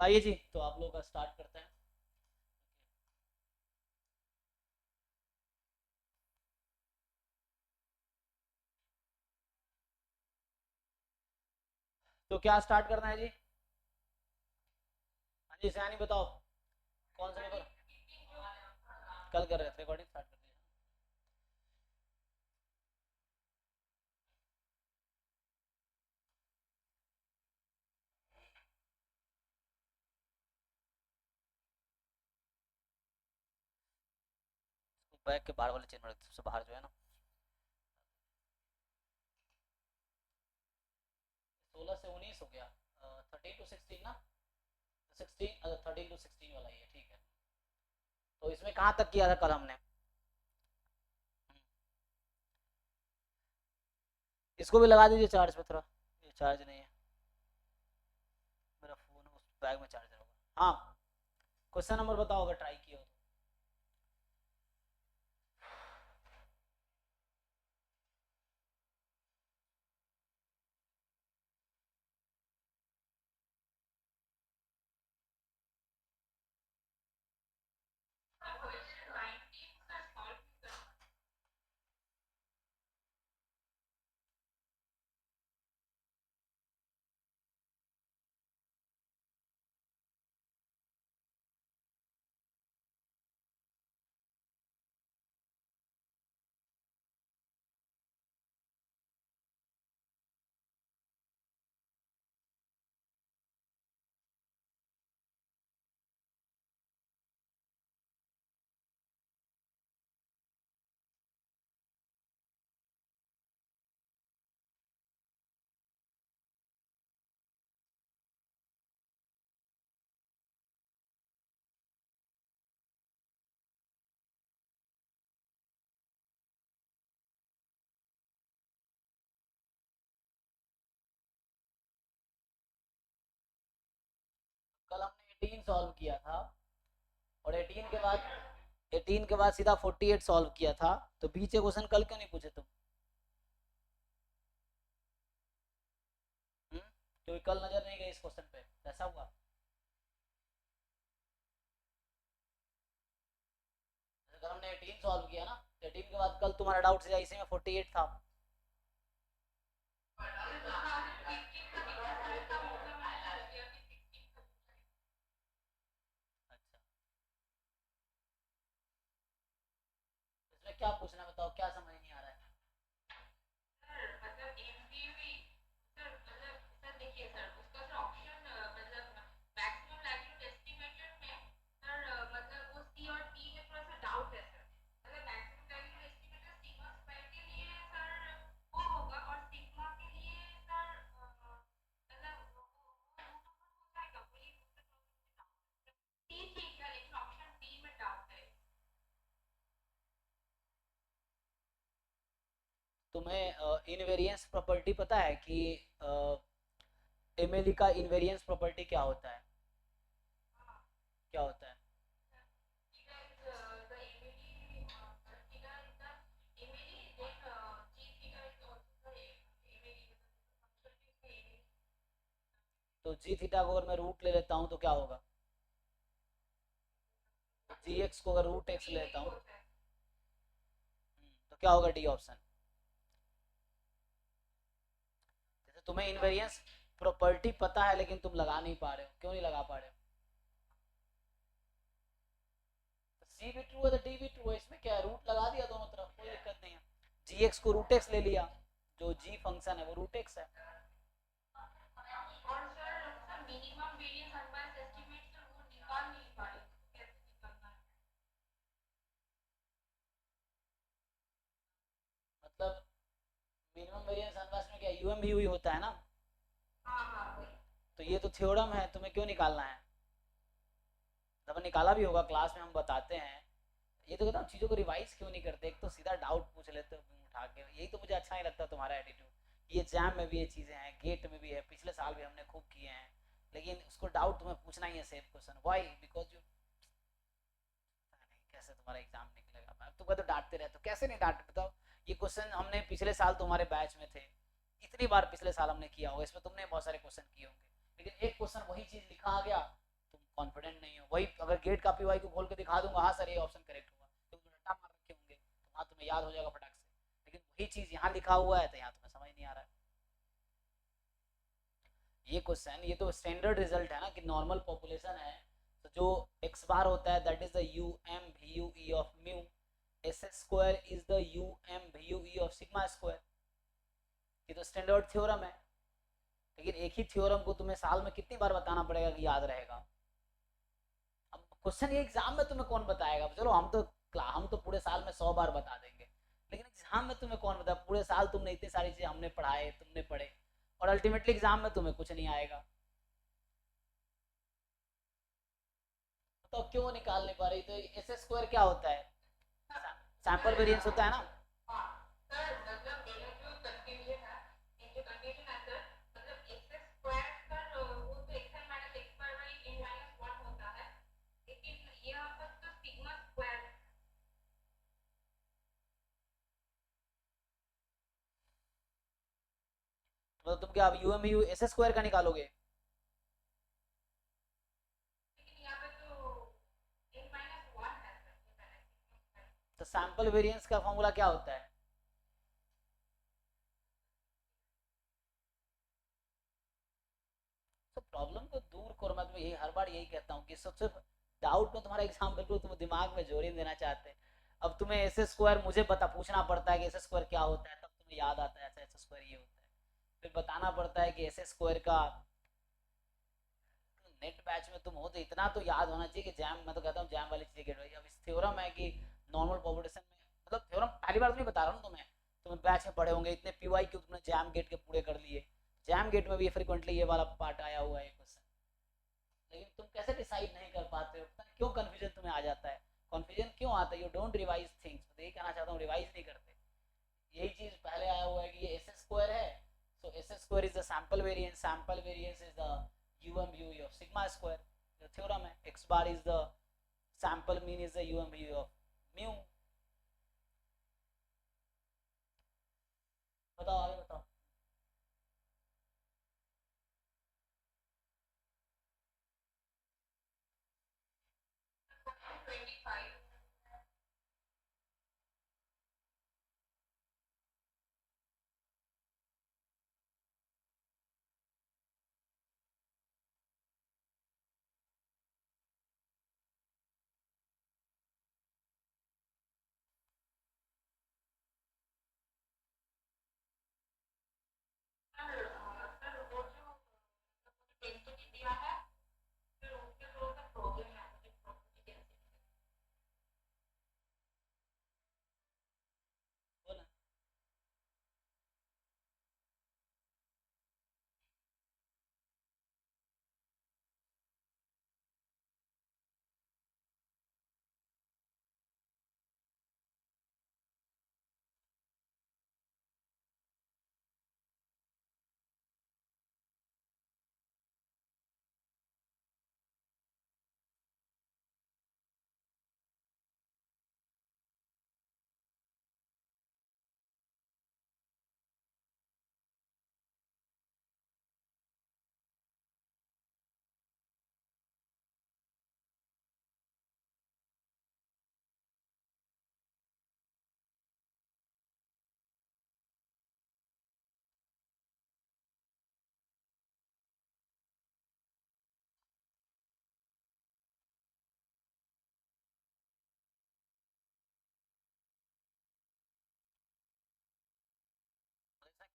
आइए जी, तो आप लोगों का स्टार्ट करते हैं। तो क्या स्टार्ट करना है जी? हाँ जी, सयानी बताओ। कौन सा पेपर? कल कर रहे थे, रिकॉर्डिंग स्टार्ट कर दिया। बैग के बाहर वाले चेन में रख दो, सबसे बाहर जो है ना। 16 से 19 हो गया। 13 to 16 ना। 16, 13 to 16 वाला ही है, ठीक है। तो इसमें कहाँ तक किया था कल हमने? इसको भी लगा दीजिए चार्ज पे थोड़ा। ये चार्ज नहीं है, मेरा फोन उस बैग में चार्जर होगा। हाँ, क्वेश्चन नंबर बताओ अगर ट्राई किया हो तो। कल हमने 18 सॉल्व किया था, और 18 के बाद सीधा 48 सॉल्व किया था। तो पीछे क्वेश्चन कल क्यों नहीं पूछे तुम? क्योंकि कल नजर नहीं गई इस क्वेश्चन पे, ऐसा हुआ। अगर हमने 18 सॉल्व किया ना, तो 18 के बाद कल तुम्हारा डाउट से इसी में 48 था। अच्छा, इसमें क्या पूछना है बताओ, क्या समझ नहीं आ रहा है? तुम्हें इनवेरियंस प्रॉपर्टी पता है कि एमएलई का इनवेरियंस प्रॉपर्टी क्या होता है? क्या होता है? तो जी थीटा को अगर मैं रूट ले लेता हूँ तो क्या होगा? जी एक्स को अगर रूट एक्स ले लेता हूँ तो क्या होगा? D option. जैसे तुम्हें इनवेरियंस प्रॉपर्टी पता है लेकिन तुम लगा नहीं पा रहे हो, क्यों नहीं लगा पा रहे हो? सी भी ट्रू है तो डी भी ट्रू है, इसमें क्या है, रूट लगा दिया दोनों तरफ, कोई दिक्कत नहीं है। जी एक्स को रूट एक्स ले लिया, जो जी फंक्शन है वो रूट एक्स है। मतलब मिनिमम वेरिएंस अनबाउंड में क्या यूएम भी हुई होता है ना। तो ये तो थ्योरम है, तुम्हें क्यों निकालना है? जब निकाला भी होगा क्लास में हम बताते हैं। ये तो कहता हूँ चीज़ों को रिवाइज क्यों नहीं करते, एक तो सीधा डाउट पूछ लेते हो उठा के, यही तो मुझे अच्छा नहीं लगता तुम्हारा एटीट्यूड। ये जैम में भी ये चीज़ें हैं, गेट में भी है, पिछले साल भी हमने खूब किए हैं, लेकिन उसको डाउट तुम्हें पूछना ही है same question, why? Because you कैसे तुम्हारा एग्जाम निकलेगा। अब तुम तो डांटते रहते हो, कैसे नहीं डांट बताओ। ये क्वेश्चन हमने पिछले साल तुम्हारे बैच में थे, इतनी बार पिछले साल हमने किया होगा, इसमें तुमने बहुत सारे क्वेश्चन किए होंगे, लेकिन एक क्वेश्चन वही चीज लिखा आ गया, कॉन्फिडेंट नहीं हो, वही अगर गेट का पी वाई को खोल के दिखा दूंगा, हाँ सर ये ऑप्शन करेक्ट हुआ, तो तुम रट्टा मार रखे होंगे तो वहाँ तुम्हें याद हो जाएगा फटाक से। लेकिन वही चीज़ यहाँ लिखा हुआ है तो यहाँ तुम्हें समझ नहीं आ रहा है। ये क्वेश्चन, ये तो स्टैंडर्ड रिजल्ट है ना कि नॉर्मल पॉपुलेशन है तो जो एक्स बार होता है that is the U M V U E of mu, S square is the U M V U E of sigma square. ये तो स्टैंडर्ड थ्योरम है, लेकिन एक ही थ्योरम को तुम्हें साल में कितनी बार बताना पड़ेगा कि याद रहेगा। अब क्वेश्चन ये एग्जाम में तुम्हें कौन बताएगा, चलो हम तो पूरे साल में 100 बार बता देंगे, लेकिन एग्जाम में तुम्हें कौन बताए, पूरे साल तुमने इतनी सारी चीजें हमने पढ़ाए तुमने पढ़े और अल्टीमेटली एग्जाम में तुम्हें कुछ नहीं आएगा। तो क्यों निकाल नहीं पा रही, तो एस स्क्वायर क्या होता है, सैंपल वेरिएंस होता है ना। मतलब तुम क्या अब U M U S square का निकालोगे। तो सैंपल वेरिएंस का फॉर्मूला क्या होता है। तो प्रॉब्लम को दूर करो, मैं तुम्हें यही हर बार यही कहता हूँ कि सबसे डाउट में तुम्हारा एग्जाम बिल्कुल तुम दिमाग में जोर ही देना चाहते हैं। अब तुम्हें एस स्क्वायर मुझे बता पूछना पड़ता है कि एस स्क्वायर क्या होता है, तब तुम्हें याद आता है अच्छा एस स्क्वायर ये होता है। फिर बताना पड़ता है कि एस स्क्वायर का, नेट बैच में तुम हो तो इतना तो याद होना चाहिए कि जैम, मैं तो कहता हूँ जैम वाली चीजें गेट रही है। अब इस थ्योरम है कि नॉर्मल पॉपुलेशन में, मतलब थ्योरम पहली बार तो नहीं बता रहा हूँ तुम्हें, तुम बैच में पढ़े होंगे इतने पीवाई क्यों तुमने जैम गेट के पूरे कर लिए। जैम गेट में भी फ्रिक्वेंटली ये वाला पार्ट आया हुआ है क्वेश्चन, लेकिन तुम कैसे डिसाइड नहीं कर पाते हो, पता नहीं क्यों कंफ्यूजन तुम्हें आ जाता है। कंफ्यूजन क्यों आता है, यू डोंट रिवाइज थिंग्स, तो यही कहना चाहता हूँ रिवाइज नहीं करते। यही चीज पहले आया हुआ है कि ये एस स्क्वायर है, so S square is the sample variance is the U M U of sigma square, जो थ्योरम है। X bar is the sample mean is the U M U of mu. बताओ आगे बताओ। बोला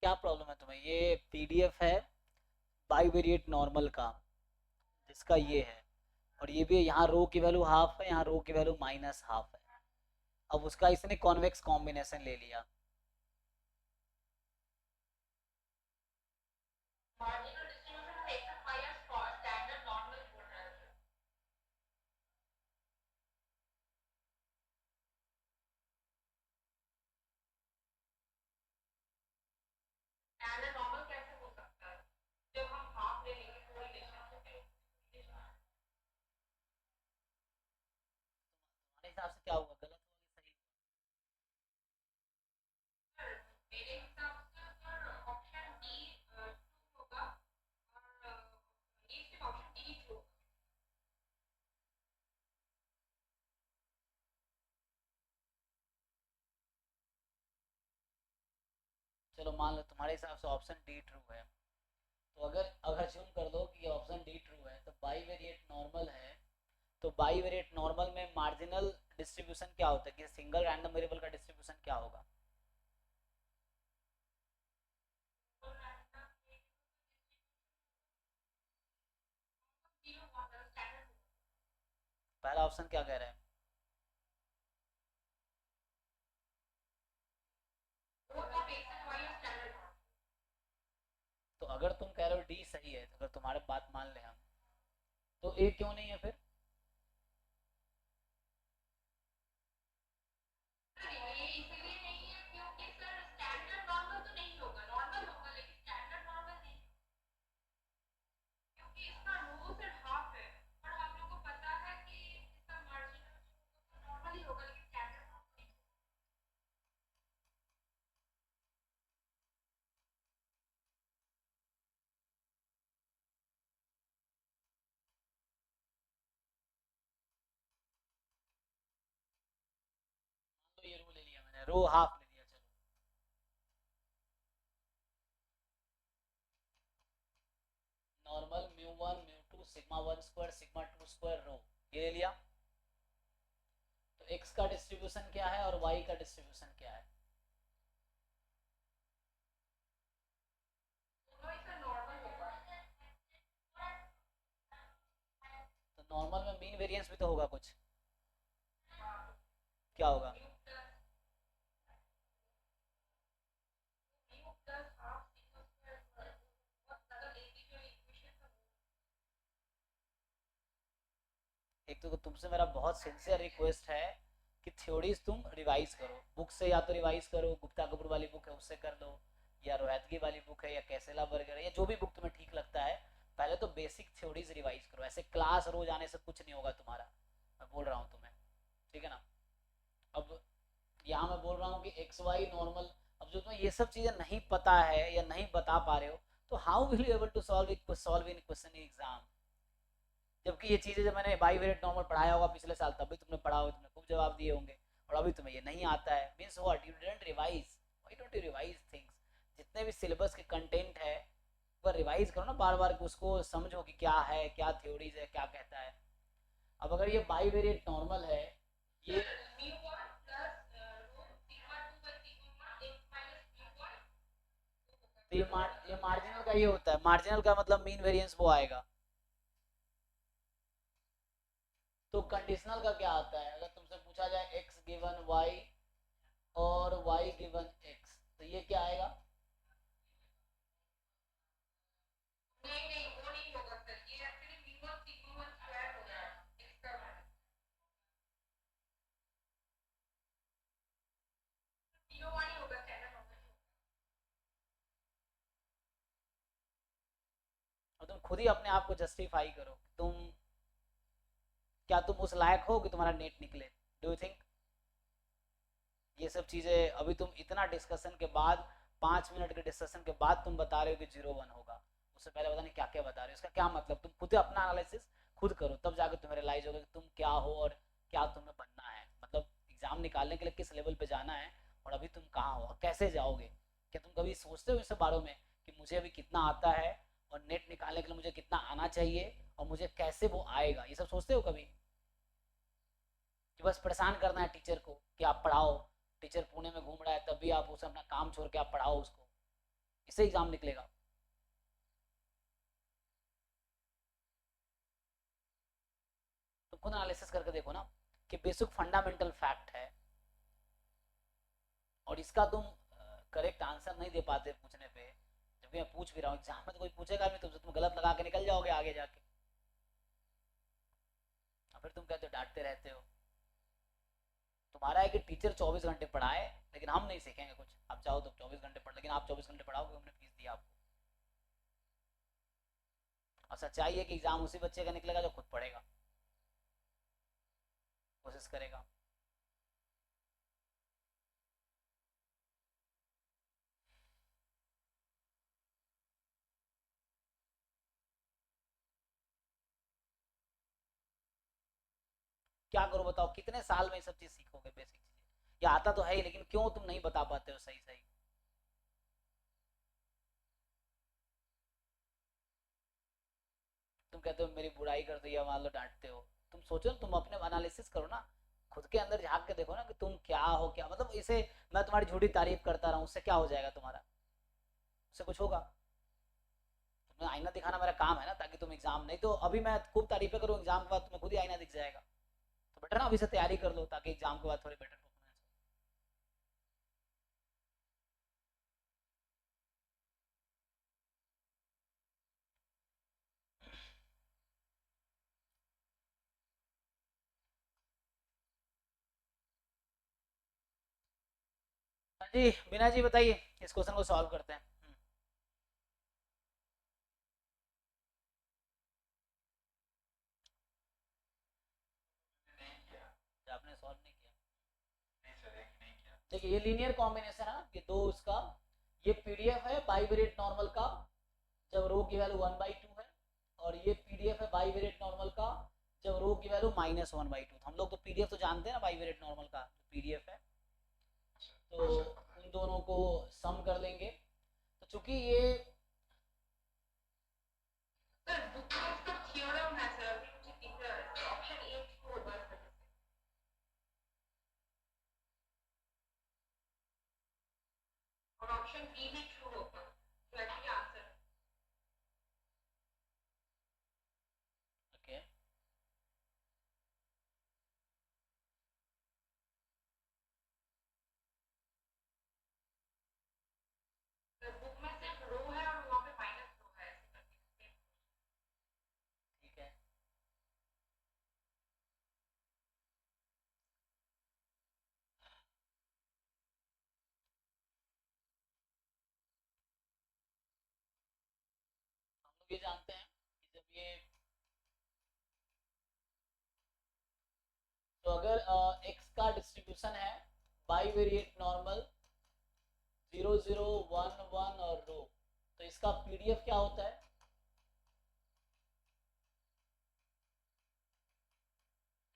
क्या problem है तुम्हें, ये पीडीएफ है बाईवेरिएट नॉर्मल का, जिसका ये है, और ये भी यहाँ रो की वैल्यू हाफ है, यहाँ रो की वैल्यू माइनस हाफ है। अब उसका इसने कॉन्वेक्स कॉम्बिनेशन ले लिया। हमारे हिसाब से क्या हुआ, गलत हुआ कि सही चलो मान लो तुम्हारे हिसाब से ऑप्शन डी ट्रू है, तो अगर अगर assume कर दो कि ऑप्शन डी ट्रू है तो बाई वेरिएट नॉर्मल है, तो बाई वेरिएट नॉर्मल में मार्जिनल डिस्ट्रीब्यूशन क्या होता है कि सिंगल रैंडम वेरिएबल का डिस्ट्रीब्यूशन क्या होगा? पहला ऑप्शन क्या कह रहा है? तो अगर तुम कह रहे हो डी सही है, तो अगर तुम्हारे बात मान ले हम, तो ए क्यों नहीं है फिर? तो ये रो ले लिया मैंने, रो हाफ ले लिया, चलो। Normal mu one mu two sigma one square sigma two square rho, ये ले लिया। तो एक्स का डिस्ट्रीब्यूशन क्या है और वाई का डिस्ट्रीब्यूशन क्या है? तो नॉर्मल में मीन वेरिएंस भी तो होगा कुछ, क्या होगा? एक तो तुमसे मेरा बहुत सिंसियर रिक्वेस्ट है कि थ्योरीज तुम रिवाइज करो बुक से, या तो रिवाइज करो गुप्ता कपूर वाली बुक है उससे कर लो, या रोहतगी वाली बुक है, या कैसेला बर्गर है, या जो भी बुक तुम्हें ठीक लगता है। पहले तो बेसिक थ्योरीज रिवाइज करो, ऐसे क्लास रोज आने से कुछ नहीं होगा तुम्हारा, मैं बोल रहा हूँ तुम्हें, ठीक है ना? अब यहाँ मैं बोल रहा हूँ कि एक्स वाई नॉर्मल, अब जो तुम्हें ये सब चीज़ें नहीं पता है या नहीं बता पा रहे हो, तो how will you able to solve in question exam? जबकि ये चीज़ें जब मैंने बाई वेरिएट नॉर्मल पढ़ाया होगा पिछले साल, तब भी तुमने पढ़ा होगा, तुमने खूब जवाब दिए होंगे, और अभी तुम्हें ये नहीं आता है, means what, you didn't revise. Why don't you revise things? जितने भी सिलेबस के कंटेंट है वह रिवाइज करो ना बार बार, कि उसको समझो कि क्या है, क्या थ्योरीज है, क्या कहता है। अब अगर ये बाई वेरिएट नॉर्मल है, ये तो ये मार्जिनल का ये होता है, मार्जिनल का मतलब मीन वेरिएंस वो आएगा। तो कंडीशनल का क्या आता है? अगर तुमसे पूछा जाए x गिवन y और y गिवन x, तो ये क्या आएगा? और तुम खुद ही अपने आप को जस्टिफाई करो, तुम क्या तुम उस लायक हो कि तुम्हारा नेट निकले? Do you think? ये सब चीजें अभी तुम इतना डिस्कशन के बाद, 5 मिनट के डिस्कशन के बाद तुम बता रहे हो कि 0-1 होगा, उससे पहले पता नहीं क्या क्या बता रहे हो, इसका क्या मतलब? तुम खुद अपना एनालिसिस खुद करो, तब जाकर तुम्हें रियलाइज होगा कि तुम क्या हो और क्या तुम्हें बनना है, मतलब एग्जाम निकालने के लिए किस लेवल पे जाना है, और अभी तुम कहाँ हो और कैसे जाओगे। क्या तुम कभी सोचते हो इस बारे में कि मुझे अभी कितना आता है, और नेट निकालने के लिए मुझे कितना आना चाहिए, और मुझे कैसे वो आएगा, ये सब सोचते हो कभी? कि बस परेशान करना है टीचर को कि आप पढ़ाओ, टीचर पुणे में घूम रहा है तब भी आप उसे अपना काम छोड़ के आप पढ़ाओ उसको, इससे एग्जाम निकलेगा? तो खुद एनालिसिस करके देखो ना, कि बेसिक फंडामेंटल फैक्ट है, और इसका तुम करेक्ट आंसर नहीं दे पाते पूछने पे, जबकि मैं पूछ भी रहा हूँ एग्जाम में, तो कोई पूछेगा नहीं तुमसे, तुम गलत लगा के निकल जाओगे आगे जाके, और फिर तुम कहते हो डांटते रहते हो। तुम्हारा है कि टीचर 24 घंटे पढ़ाए, लेकिन हम नहीं सीखेंगे कुछ, आप चाहो तो 24 घंटे पढ़, लेकिन आप 24 घंटे पढ़ाओगे, हमने फीस दी आपको। और सच्चाई है कि एग्जाम उसी बच्चे का निकलेगा जो खुद पढ़ेगा, कोशिश करेगा। क्या करो बताओ, कितने साल में ये सब चीज सीखोगे बेसिक चीजें? ये आता तो है ही, लेकिन क्यों तुम नहीं बता पाते हो सही सही? तुम कहते हो मेरी बुराई करते हो या मान लो डांटते हो, तुम सोचो तुम अपने एनालिसिस करो ना, खुद के अंदर झांक के देखो ना कि तुम क्या हो, क्या मतलब इसे मैं तुम्हारी झूठी तारीफ करता रहा हूँ उससे क्या हो जाएगा तुम्हारा, उससे कुछ होगा? तुम्हें आईना दिखाना मेरा काम है ना, ताकि तुम एग्जाम, नहीं तो अभी मैं खूब तारीफें करूँ एग्जाम के बाद तुम्हें खुद ही आईना दिख जाएगा। तो बेटर ना अभी से तैयारी कर लो ताकि एग्जाम के बाद थोड़ी बेटर परफॉर्मेंस हो। हाँ जी बिना जी बताइए, इस क्वेश्चन को सॉल्व करते हैं। आपने सॉल्व नहीं किया? देखिए ये लीनियर कॉम्बिनेशन है ना, ये दो उसका, ये पीडीएफ है बाइवेरिएट नॉर्मल का जब रो की वैल्यू 1/2 है, और ये पीडीएफ है बाइवेरिएट नॉर्मल का जब रो की वैल्यू -1/2। हम लोग तो पीडीएफ तो जानते हैं ना बाइवेरिएट नॉर्मल का पीडीएफ है, तो उन दोनों को सम कर लेंगे। तो चूंकि ये okay, ठीक है, हम लोग ये जानते हैं कि जब ये, तो अगर x का डिस्ट्रीब्यूशन है बाइवेरिएट नॉर्मल 0 0 1 1 और रो, तो इसका पीडीएफ क्या होता है?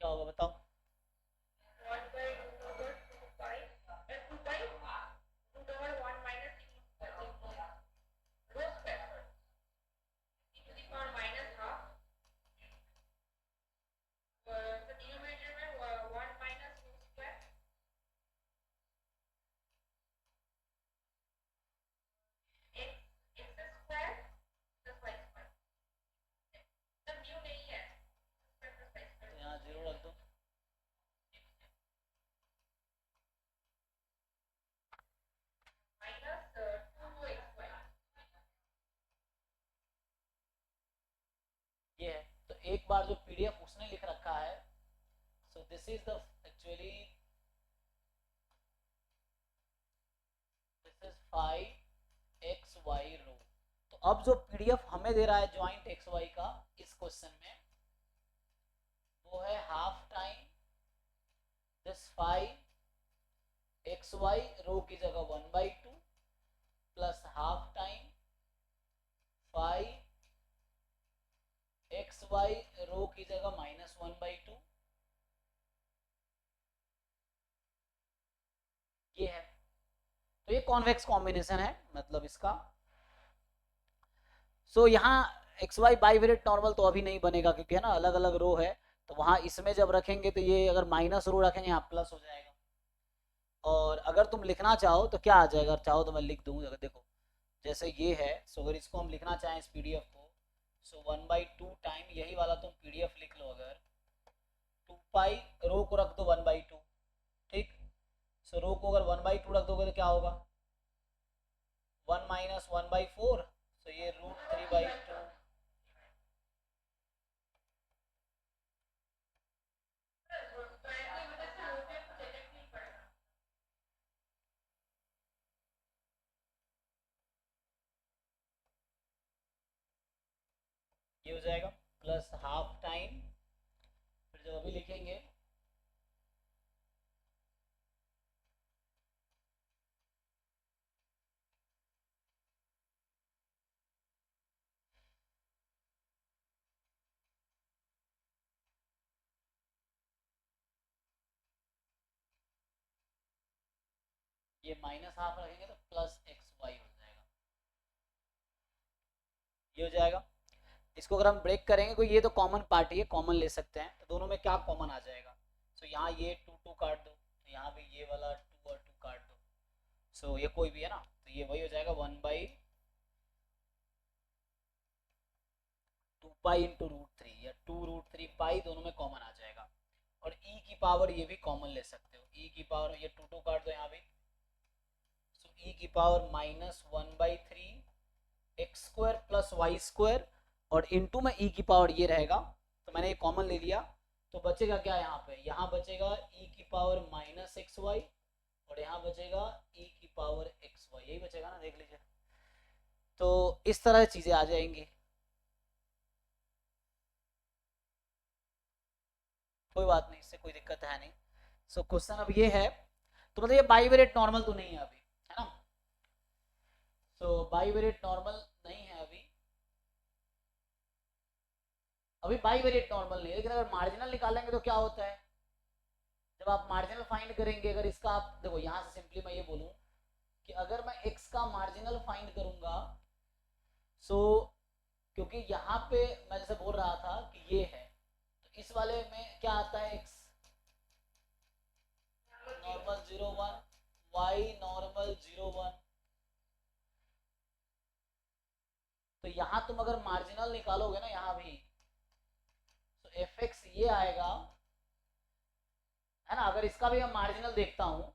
क्या होगा बताओ? तो यहाँ 0 रख दो, ये है। तो एक बार जो पीडीएफ उसने लिख रखा है, so this is the actually this is 5xy रो। तो अब जो पीडीएफ हमें दे रहा है ज्वाइंट एक्स वाई का इस क्वेश्चन में, वो है हाफ टाइम दिस 5xy रो की जगह 1/2 प्लस हाफ टाइम 5xy रो की जगह -1/2, ये है। तो ये कॉन्वेक्स कॉम्बिनेशन है मतलब इसका। सो यहाँ एक्स वाई बाइवेरिएट नॉर्मल तो अभी नहीं बनेगा क्योंकि है ना अलग अलग रो है, तो वहां इसमें जब रखेंगे तो ये अगर माइनस रो रखेंगे यहाँ प्लस हो जाएगा। और अगर तुम लिखना चाहो तो क्या आ जाएगा, अगर चाहो तो मैं लिख दूँ, अगर देखो जैसे ये है, सो अगर इसको हम लिखना चाहें इस पीडीएफ को, सो 1/2 टाइम यही वाला तुम पीडीएफ लिख लो, अगर 2 पाई रो को रख दो 1/2, ठीक। सो रो को अगर 1/2 रख दोगे तो क्या होगा, 1 - 1/4, सो ये √3/2। ये हो जाएगा प्लस हाफ टाइम, फिर जब अभी लिखेंगे ये माइनस हाफ रखेंगे तो प्लस एक्स वाई हो जाएगा, ये हो जाएगा। इसको अगर हम ब्रेक करेंगे, कोई ये तो कॉमन पार्ट है, कॉमन ले सकते हैं, तो दोनों में क्या कॉमन आ जाएगा? सो यहाँ ये टू टू काट दो, तो यहाँ भी ये वाला टू और टू काट दो। सो ये कोई भी है ना, तो ये वही हो जाएगा 1/2 पाई इंटू √3 या 2√3 पाई, दोनों में कॉमन आ जाएगा। और e की पावर ये भी कॉमन ले सकते हो, e की पावर ये टू टू काट दो यहाँ भी, सो e की पावर -1/3 x² प्लस y², और इनटू में e की पावर ये रहेगा, तो मैंने ये कॉमन ले लिया, तो बचेगा क्या यहाँ पे? यहाँ बचेगा e की पावर -xy, और यहाँ बचेगा e की पावर xy, यही बचेगा ना, देख लीजिए। तो इस तरह चीजें आ जाएंगी, कोई बात नहीं, इससे कोई दिक्कत है नहीं। सो क्वेश्चन अब ये है, तो मतलब ये बाइवेरिएट नॉर्मल तो नहीं है अभी, है ना? सो बाइवेरिएट नॉर्मल नहीं है अभी, अभी बाइवेरिएट नॉर्मल नहीं है, लेकिन अगर मार्जिनल निकालेंगे तो क्या होता है? जब आप मार्जिनल फाइंड करेंगे, अगर इसका आप देखो, यहाँ से सिंपली मैं ये बोलूं कि अगर मैं x का मार्जिनल फाइंड करूंगा, सो क्योंकि यहाँ पे मैं जैसे बोल रहा था कि ये है, तो इस वाले में क्या आता है? x नॉर्मल 0 1, y नॉर्मल 0 1, तो यहाँ तुम अगर मार्जिनल निकालोगे ना यहाँ भी, तो fx ये आएगा, है ना? अगर इसका भी मैं मार्जिनल देखता हूँ,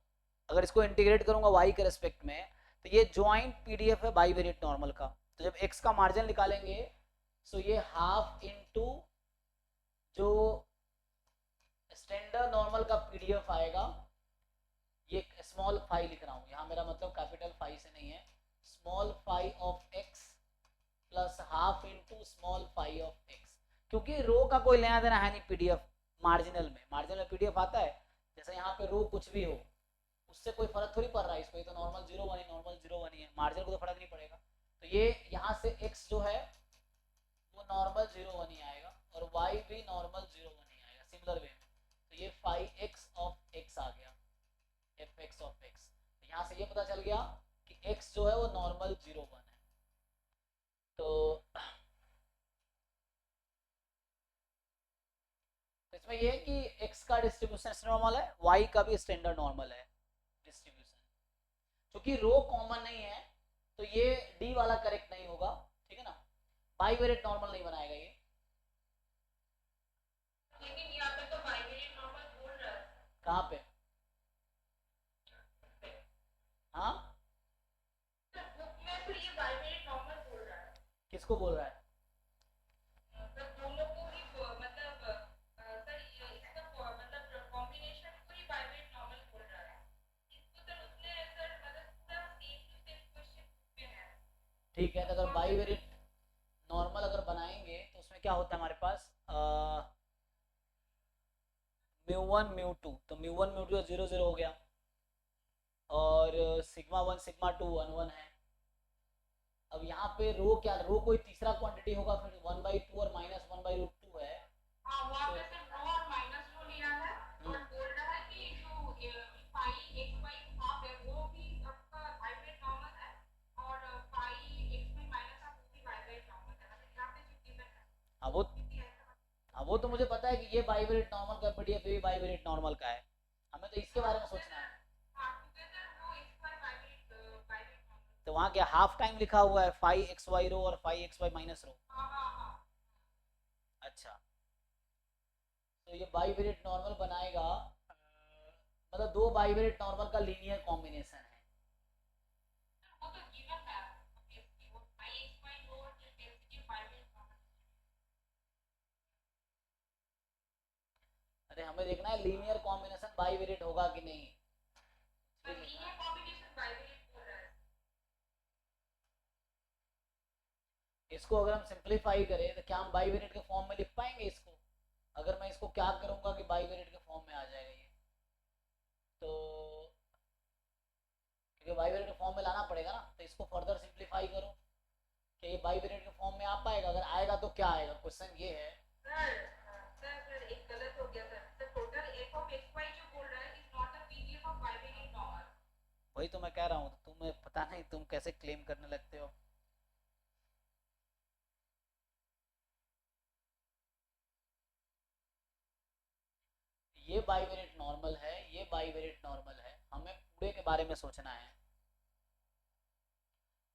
अगर इसको इंटीग्रेट करूंगा y के रेस्पेक्ट में, तो ये ज्वाइंट पीडीएफ है बाइवेरिएट नॉर्मल का, तो जब x का मार्जिन निकालेंगे, सो ये हाफ इनटू जो स्टैंडर्ड नॉर्मल का पीडीएफ आएगा, ये स्मॉल फाई लिख रहा हूँ यहाँ, मेरा मतलब कैपिटल फाई से नहीं है, small phi of x plus half into small phi of x, क्योंकि रो का कोई लेना देना है नहीं पीडीएफ मार्जिनल में, मार्जिनल में पीडीएफ आता है, जैसे यहाँ पे रो कुछ भी हो, उससे कोई फर्क थोड़ी पड़ रहा है इसको, ये तो नॉर्मल 0 1 ही, नॉर्मल 0 1 ही है, मार्जिनल को तो फर्क नहीं पड़ेगा। तो ये यहाँ से x जो है वो नॉर्मल 0 1 ही आएगा, और y भी नॉर्मल 0 1 ही आएगा सिमिलर वे में, तो ये फाई x ऑफ x आ गया, fx ऑफ x, तो यहाँ से ये पता चल गया कि x जो है वो नॉर्मल 0 1 है। तो इसमें ये है कि x का डिस्ट्रीब्यूशन नॉर्मल है, y का भी स्टैंडर्ड नॉर्मल है डिस्ट्रीब्यूशन, क्योंकि रो कॉमन नहीं है, तो ये डी वाला करेक्ट नहीं होगा, ठीक है ना? बाइवेरिएट नॉर्मल नहीं बनाएगा ये, लेकिन यहाँ पे तो बाइवेरिएट नॉर्मल बोल रहा है। कहाँ पे? हाँ, तो बुक में तो ये बाइवेरिएट नॉर्मल बोल रहा है। किसको बोल रहा है? मतलब दोनों को ही मतलब सर इसका मतलब कॉम्बिनेशन को ही बाइवेरिएट नॉर्मल बोल रहा है। इसको सर उसने सर मतलब पूरा सेम टू सेम क्वेश्चन में है। ठीक है, तो अगर बाइवेरिएट नॉर्मल अगर बनाएंगे तो उसमें क्या होता है हमारे पास? μ1 μ2, तो μ1 μ2 0 0 हो गया, और σ1 σ2 1 1 है। अब यहाँ पे रो क्या, रो कोई तीसरा क्वांटिटी होगा, फिर 1/2 और -1/√2 है। हाँ, वहाँ पे सिर्फ रो और माइनस रो लिया है और बोल रहा है कि जो फाई एक्स वाई हाफ है वो भी आपका बाइवेरिएट नॉर्मल है, और phi x y minus half वो भी बाइवेरिएट नॉर्मल है, मतलब यहाँ पे जो गिवन है। हाँ वो तो मुझे पता है कि ये बाइवेरिएट नॉर्मल का पीडीएफ भी बाइवेरिएट नॉर्मल का है, हमें तो इसके बारे में सोचना है। तो वहाँ क्या हाफ टाइम लिखा हुआ है, फाई एक्स वाई रो और phi x y minus rho? अच्छा, तो ये बाइवेरिएट नॉर्मल बनाएगा, मतलब दो बाइवेरिएट नॉर्मल का लीनियर कॉम्बिनेशन है। अरे हमें देखना है लीनियर कॉम्बिनेशन बाइवेरिएट होगा कि नहीं। इसको अगर हम सिंपलीफाई करें तो क्या हम बाइवेरिएट के फॉर्म में लिख पाएंगे इसको? अगर मैं इसको क्या करूंगा कि बाइवेरिएट के फॉर्म में आ जाएगा ये, तो क्योंकि बाइवेरिएट के फॉर्म में लाना पड़ेगा ना, तो इसको फर्दर सिंपलीफाई करो, क्या ये बाइवेरिएट के फॉर्म में आ पाएगा? अगर आएगा तो क्या आएगा, क्वेश्चन ये है। सर एक गलत हो गया sir, total f of x y जो बोल रहा है is not a PDF of bivariate normal. वही तो मैं कह रहा हूँ, तो तुम्हें पता नहीं तुम कैसे क्लेम करने लगते हो। ये बाइवेरिएट नॉर्मल है, ये बाइवेरिएट नॉर्मल है, हमें पूरे के बारे में सोचना है।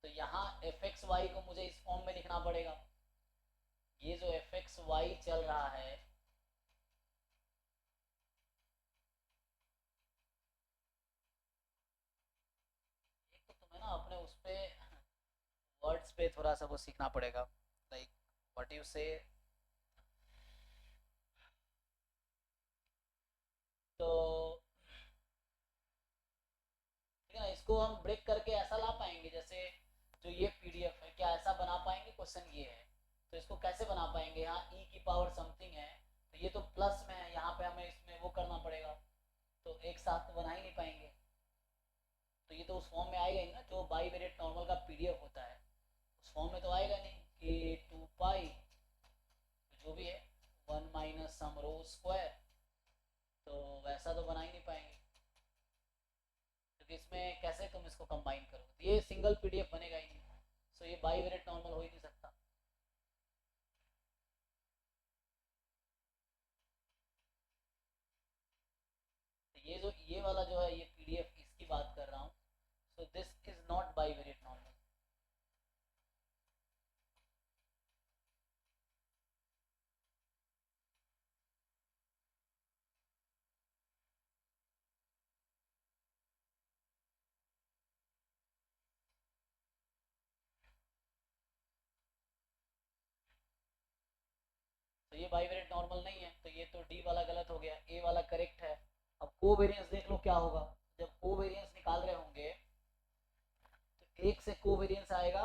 तो यहाँ एफ एक्स वाई को मुझे इस फॉर्म में लिखना पड़ेगा। ये जो एफ एक्स वाई चल रहा है, एक तो तुम्हें ना अपने उस पे वर्ड्स पे थोड़ा सा वो सीखना पड़ेगा, लाइक व्हाट यू से। तो ठीक है ना, इसको हम ब्रेक करके ऐसा ला पाएंगे जैसे जो ये पीडीएफ है, क्या ऐसा बना पाएंगे? क्वेश्चन ये है। तो इसको कैसे बना पाएंगे? यहाँ ई की पावर समथिंग है, तो ये तो प्लस में है, यहाँ पे हमें इसमें वो करना पड़ेगा, तो एक साथ तो बना ही नहीं पाएंगे। तो ये तो उस फॉर्म में आएगा ही ना जो बाइवेरिएट नॉर्मल का पीडीएफ होता है, उस फॉर्म में तो आएगा नहीं कि 2 पाई जो भी है 1 माइनस सम रो स्क्वायर, तो वैसा तो बना ही नहीं पाएंगे, क्योंकि इसमें कैसे तुम इसको कंबाइन करोगे? तो ये सिंगल पीडीएफ बनेगा ही नहीं, सो ये बाइवेरिएट नॉर्मल हो ही नहीं सकता। तो ये जो ये वाला जो है, ये पीडीएफ इसकी बात कर रहा हूँ, so this is not bivariate normal. तो ये बाइवेरिएट नॉर्मल नहीं है, तो ये तो डी वाला गलत हो गया, ए वाला करेक्ट है। अब कोवेरिएंस देख लो क्या होगा। जब कोवेरिएंस निकाल रहे होंगे तो एक से कोवेरिएंस आएगा,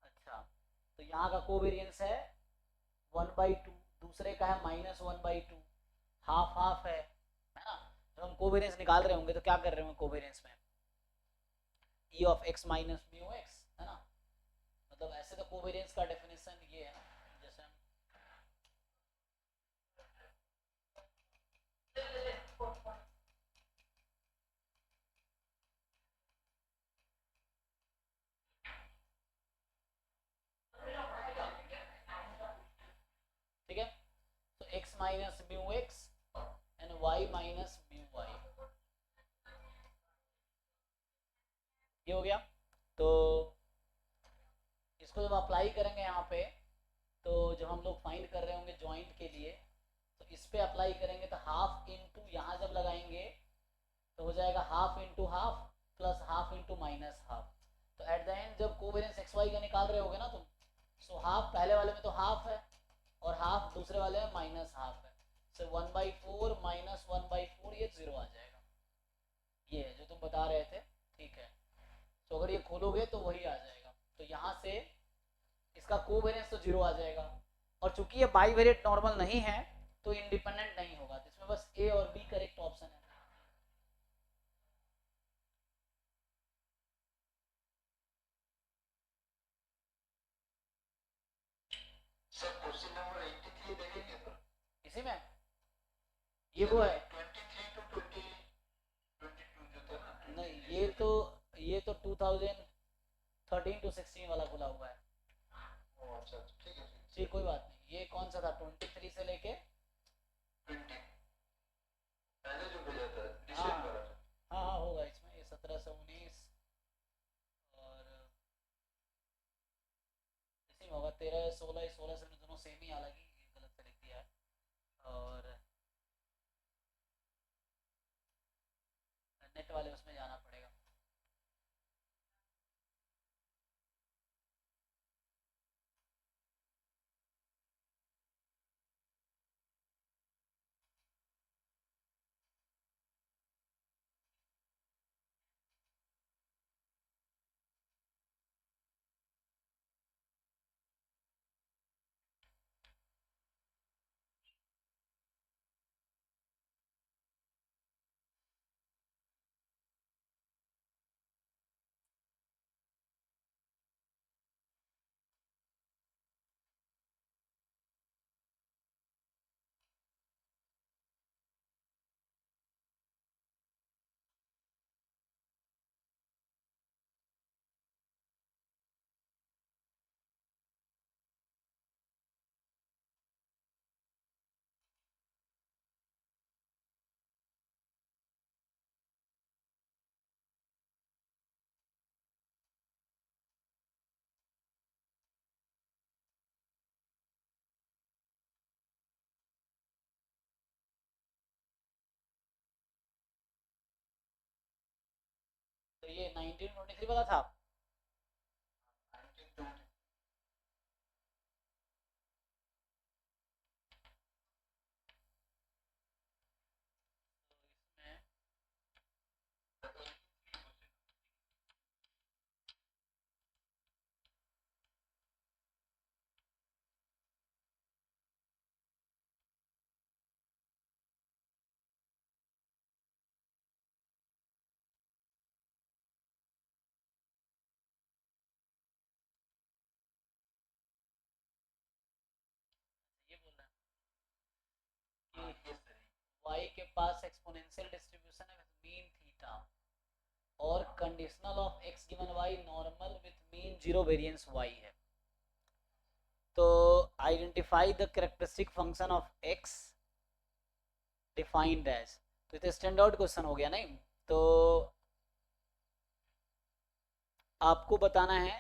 अच्छा, तो यहाँ का कोवेरिएंस है 1/2, दूसरे का है -1/2, हाफ हाफ है ना? जब हम कोवेरिएंस निकाल रहे होंगे तो क्या कर रहे होंगे कोवेरिएंस में? ई of x minus mu x, है ना? मतलब ऐसे तो कोवेरिएंस का डेफिनेशन ये है ना, जैसे हम ठीक है, तो x minus mu x and y minus mu y, ये हो गया। तो इसको जब अप्लाई करेंगे यहाँ पे, तो जब हम लोग फाइंड कर रहे होंगे जॉइंट के लिए, तो इस पे अप्लाई करेंगे तो हाफ इंटू यहाँ जब लगाएंगे तो हो जाएगा half into half plus half into minus half. तो एट द एंड जब कोवेरिएंस एक्स वाई का निकाल रहे होगे ना तुम, सो हाफ पहले वाले में तो हाफ है और हाफ दूसरे वाले में माइनस हाफ है, सो 1/4 माइनस 1/4, ये 0 आ जाएगा। ये है जो तुम बता रहे थे, ठीक है। तो अगर ये खोलोगे तो वही आ जाएगा, तो यहाँ से इसका कोवेरिएंस तो 0 आ जाएगा, और चूंकि ये बाइवेरिएट नॉर्मल नहीं है तो इंडिपेंडेंट नहीं होगा, तो इसमें बस ए और बी करेक्ट ऑप्शन है। सर क्वेश्चन नंबर 83 देखेंगे तो इसी में ये वो है 23 to 22 जो था ना, नहीं, ये तो 2013 to 16 वाला खुला हुआ है। अच्छा ठीक है जी कोई बात नहीं, ये कौन सा था 23 से लेके 20 पहले जो भेजा था हाँ रिसेंट वाला। हाँ हाँ होगा इसमें, ये 17 से 19 और इसी में होगा 13 16, 16 से दोनों सेम ही, हालांकि गलत से लिख दिया है। और नेट वाले उसमें जाना पड़ेगा। ये 1923 वाला था। 1920 इसमें ये बोल रहा है कि y के पास एक्सपोनेंशियल डिस्ट्रीब्यूशन है विद मीन थीटा और conditional of x given y normal with mean zero variance y है। तो identify the characteristic function of x defined as, तो ये स्टैंडर्ड क्वेश्चन हो गया नहीं। तो आपको बताना है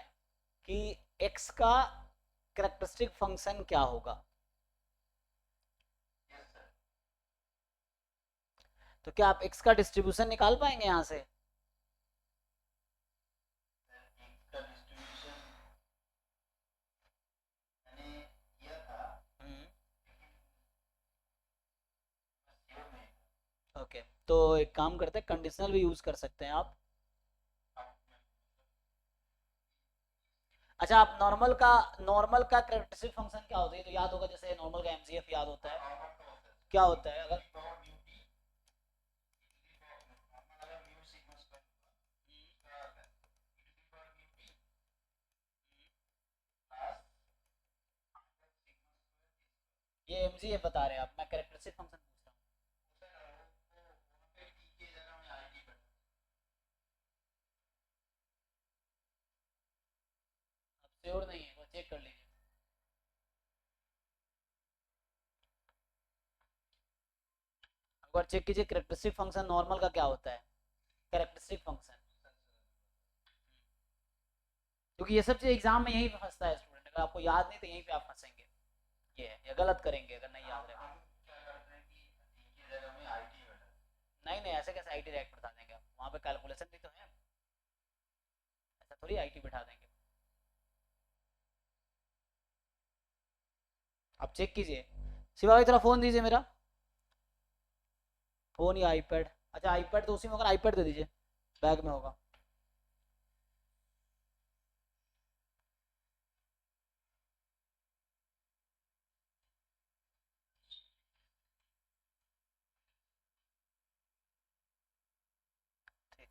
कि x का कैरेक्टरिस्टिक फंक्शन क्या होगा। तो क्या आप x का डिस्ट्रीब्यूशन निकाल पाएंगे यहाँ से? का डिस्ट्रीब्यूशन मैंने किया था ओके तो एक काम करते हैं, कंडीशनल भी यूज कर सकते हैं आप। अच्छा आप नॉर्मल का कैरेक्टरिस्टिक फंक्शन क्या होता है तो याद होगा, जैसे नॉर्मल का एमजीएफ याद होता है। क्या होता है अगर ये एमजीएफ बता रहे हैं आप, मैं कैरेक्टरिस्टिक फंक्शन पूछ रहा हूँ। आप श्योर नहीं है, वो चेक कर लीजिए। एक बार चेक कीजिए कैरेक्टरिस्टिक फंक्शन नॉर्मल का क्या होता है, कैरेक्टरिस्टिक फंक्शन। क्योंकि ये सब चीज एग्जाम में यही फंसता है स्टूडेंट, अगर आपको याद नहीं तो यहीं पे आप फंसेंगे, ये है, या गलत करेंगे अगर नहीं याद रहे। नहीं नहीं ऐसे कैसे आईटी डायरेक्ट बता देंगे आप, वहाँ पे कैलकुलेशन भी तो है, ऐसा थोड़ी आईटी बिठा देंगे। आप चेक कीजिए। शिवा भाई थोड़ा फोन दीजिए मेरा, फोन या आईपैड। अच्छा आईपैड तो उसी में होगा, आईपैड दे दीजिए, बैग में होगा। ठीक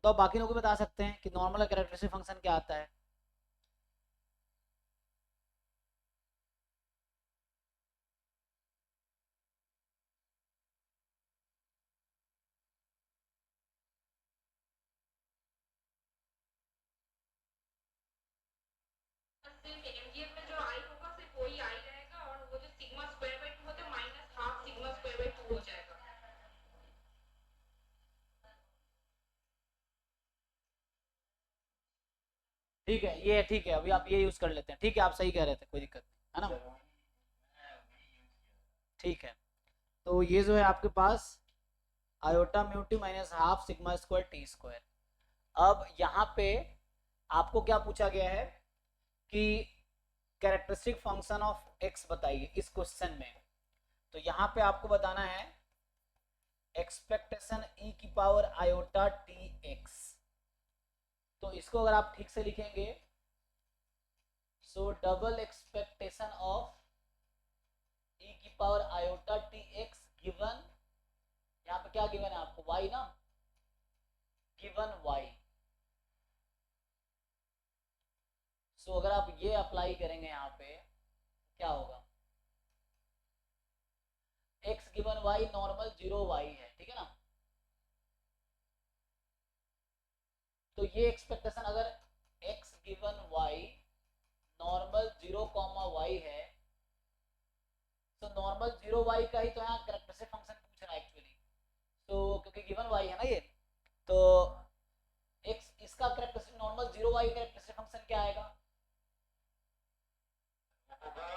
तो बाकी लोग भी बता सकते हैं कि नॉर्मल कैरेक्टरिस्टिक फंक्शन क्या आता है। सिर्फ एमजीएफ में जो आई होगा सिर्फ वही आई रहेगा और वो जो सिग्मा स्क्वायर बाय 2 होता है minus half sigma square by 2 हो जाएगा। ठीक है ये ठीक है, अभी आप ये यूज कर लेते हैं, ठीक है आप सही कह रहे थे, कोई दिक्कत नहीं है ना। ठीक है तो ये जो है आपके पास iota mu t minus half sigma square T square. अब यहाँ पे आपको क्या पूछा गया है कि कैरेक्टरिस्टिक फंक्शन ऑफ एक्स बताइए इस क्वेश्चन में। तो यहाँ पे आपको बताना है एक्सपेक्टेशन ई की पावर आयोटा टी एक्स। तो इसको अगर आप ठीक से लिखेंगे, सो डबल एक्सपेक्टेशन ऑफ ई की power iota T x given, यहाँ पे क्या गिवन है आपको, y ना, गिवन y। सो अगर आप ये अप्लाई करेंगे यहाँ पे क्या होगा, x given y normal 0y है, ठीक है ना। तो ये एक्सपेक्टेशन अगर x given y normal 0, y है, तो नॉर्मल 0y का ही तो यहाँ कैरेक्टरिस्टिक फंक्शन पूछ रहा है एक्चुअली, तो क्योंकि गिवन y है ना ये, तो x इसका characteristic normal 0y characteristic function क्या आएगा? होगा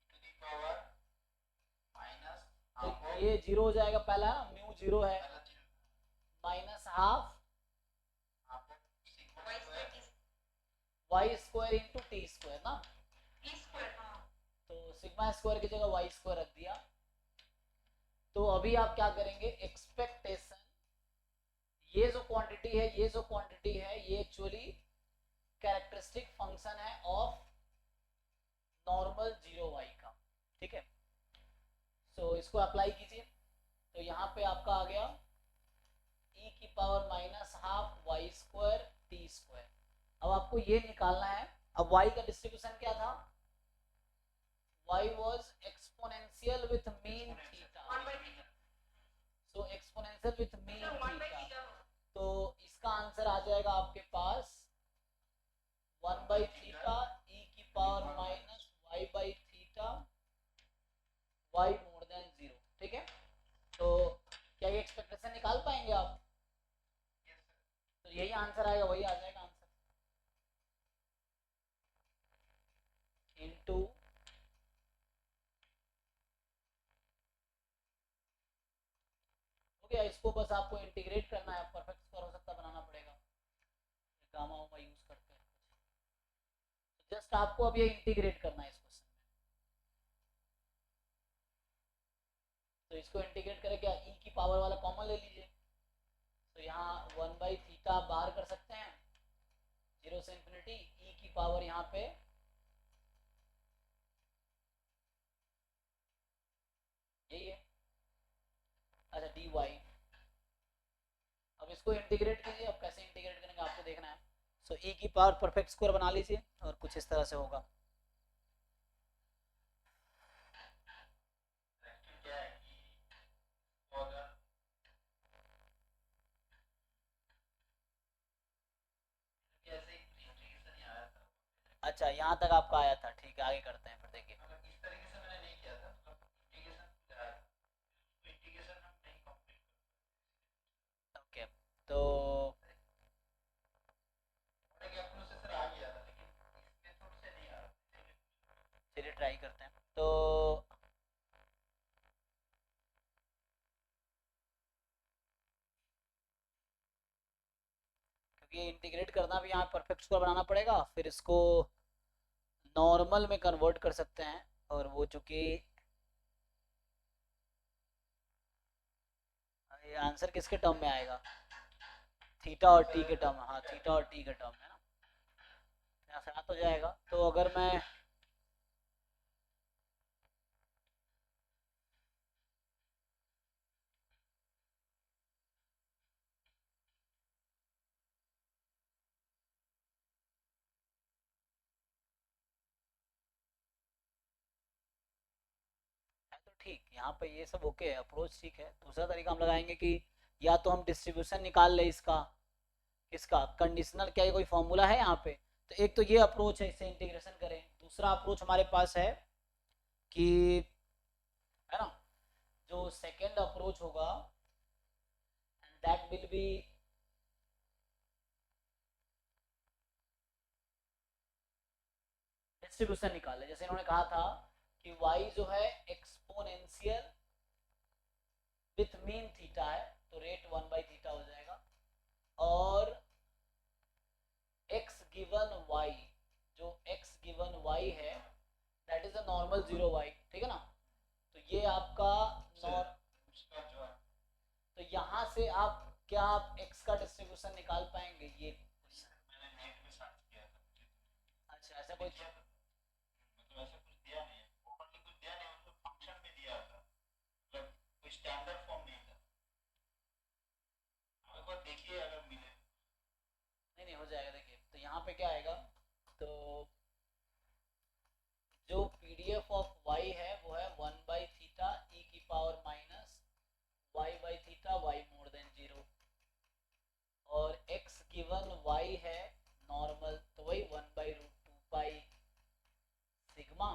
टू दी पावर माइनस तो ये 0 हो जाएगा पहला, म्यू 0 है, minus half y square into T square ना, तो सिग्मा स्क्वायर की जगह y स्क्वायर रख दिया। तो अभी आप क्या करेंगे, एक्सपेक्टेशन, ये जो क्वांटिटी है ये एक्चुअली कैरेक्टरिस्टिक फंक्शन है ऑफ नॉर्मल 0y का, ठीक है। सो इसको अप्लाई कीजिए, तो यहाँ पे आपका आ गया e की power minus half y square T square. अब आपको ये निकालना है, अब y का डिस्ट्रीब्यूशन क्या था, y was exponential with mean theta, so exponential with mean theta, तो इसका आंसर आ जाएगा आपके पास 1 by theta e की power minus y by theta y more than 0, ठीक है। तो क्या ये एक्सपेक्टेशन निकाल पाएंगे आप? तो यही आंसर आएगा, वही आ जाएगा आंसर, इनटू गया। इसको बस आपको इंटीग्रेट करना है, परफेक्ट स्क्वायर हो सकता बनाना पड़ेगा, गामा वामा यूज करते हैं, जस्ट आपको अब ये इंटीग्रेट करना है इस क्वेश्चन में। तो इसको इंटीग्रेट करें, क्या e की पावर वाला कॉमन ले लीजिए, तो यहाँ 1 बाई थीटा बाहर कर सकते हैं, 0 से इंफिनिटी, e की पावर यहाँ पे यही है, अच्छा dy। अब इसको इंटीग्रेट कीजिए, अब कैसे इंटीग्रेट करेंगे आपको देखना है। सो e की पावर परफेक्ट स्क्वायर बना लीजिए और कुछ इस तरह से होगा। अच्छा यहाँ तक आपका आया था, ठीक है, आगे करते हैं फिर, देखिए इस तरीके से मैंने नहीं किया था, मतलब इंटीग्रेशन हम नहीं कंप्लीट ओके। तो प्रोसेसर आ गया था, लेकिन इस मेथड से नहीं आ रहा, चलिए ट्राई करते हैं। तो क्योंकि ये इंटीग्रेट करना भी यहाँ परफेक्ट स्क्वायर बनाना पड़ेगा, फिर इसको नॉर्मल में कन्वर्ट कर सकते हैं, और वो चूंकि ये आंसर किसके टर्म में आएगा, थीटा और टी के टर्म, हाँ थीटा और टी के टर्म है ना, यहाँ से आ तो जाएगा। तो अगर मैं तो ठीक, यहाँ पे ये सब ओके है, अप्रोच ठीक है। दूसरा तरीका हम लगाएंगे कि या तो हम डिस्ट्रीब्यूशन निकाल ले इसका, इसका कंडीशनल, क्या कोई फॉर्मूला है यहाँ पे, तो एक तो ये अप्रोच है, इससे इंटीग्रेशन करें। दूसरा अप्रोच हमारे पास है कि, है ना, जो सेकेंड अप्रोच होगा दैट विल बी डिस्ट्रीब्यूशन निकाले। जैसे इन्होंने कहा था कि y जो है एक्सपोनेंशियल विथ मीन थीटा है, तो रेट 1 बाई थीटा हो जाएगा, और x गिवन y, जो x गिवन y है that is a normal 0y, ठीक है ना। तो ये आपका तो यहाँ से आप क्या आप x का डिस्ट्रीब्यूशन निकाल पाएंगे, ये मैंने नेट में सर्च किया था। अच्छा ऐसा कोई, मतलब ऐसा कुछ दिया नहीं है, ओपनली कुछ दिया नहीं, उसको फंक्शन में दिया था, मतलब कोई स्टैंडर्ड फॉर्म नहीं था। एक बार देखिए अगर मिले। नहीं हो जाएगा। देखिए तो यहाँ पे क्या आएगा, तो जो पीडीएफ ऑफ y है वो है 1 बाई थीटा e की power minus y by theta y more than 0, और x गिवन y है नॉर्मल, तो वही 1 बाई रूट 2 पाई सिग्मा,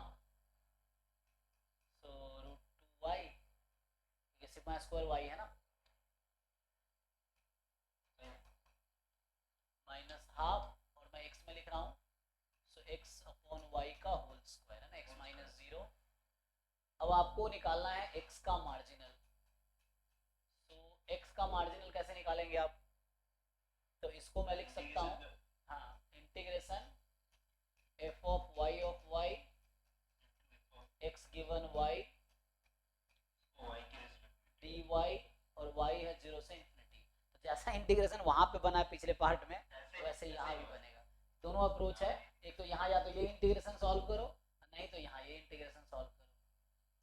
अब आपको निकालना है x का मार्जिनल। तो x का मार्जिनल कैसे निकालेंगे आप? तो इसको मैं लिख सकता हूँ, हाँ, integration f of y x given y dy और y है 0 से इन्फिनिटी। तो जैसा इंटीग्रेशन वहां पे बना है पिछले पार्ट में, वैसे यहाँ भी बनेगा। दोनों अप्रोच है, एक तो यहाँ या तो ये इंटीग्रेशन सॉल्व करो, नहीं तो यहाँ ये इंटीग्रेशन सॉल्व करो।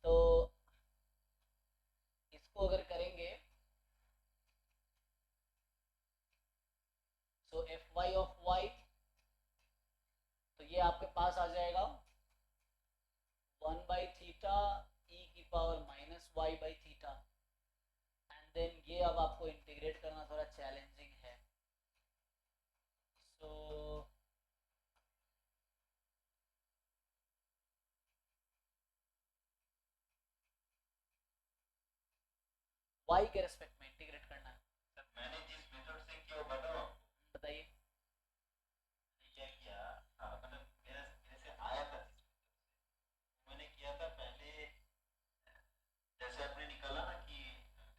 तो इसको अगर करेंगे तो एफ वाई ऑफ वाई, तो ये आपके पास आ जाएगा 1/थीटा e की power minus y by theta. And then ये अब आपको इंटीग्रेट करना थोड़ा चैलेंजिंग है। सो y के रेस्पेक्ट में इंटीग्रेट करना है। मैंने जिस मेथड से किया वो बताओ, बताइए। क्या किया, मतलब मेरे से आया था, मैंने किया था पहले, जैसे आपने निकाला ना कि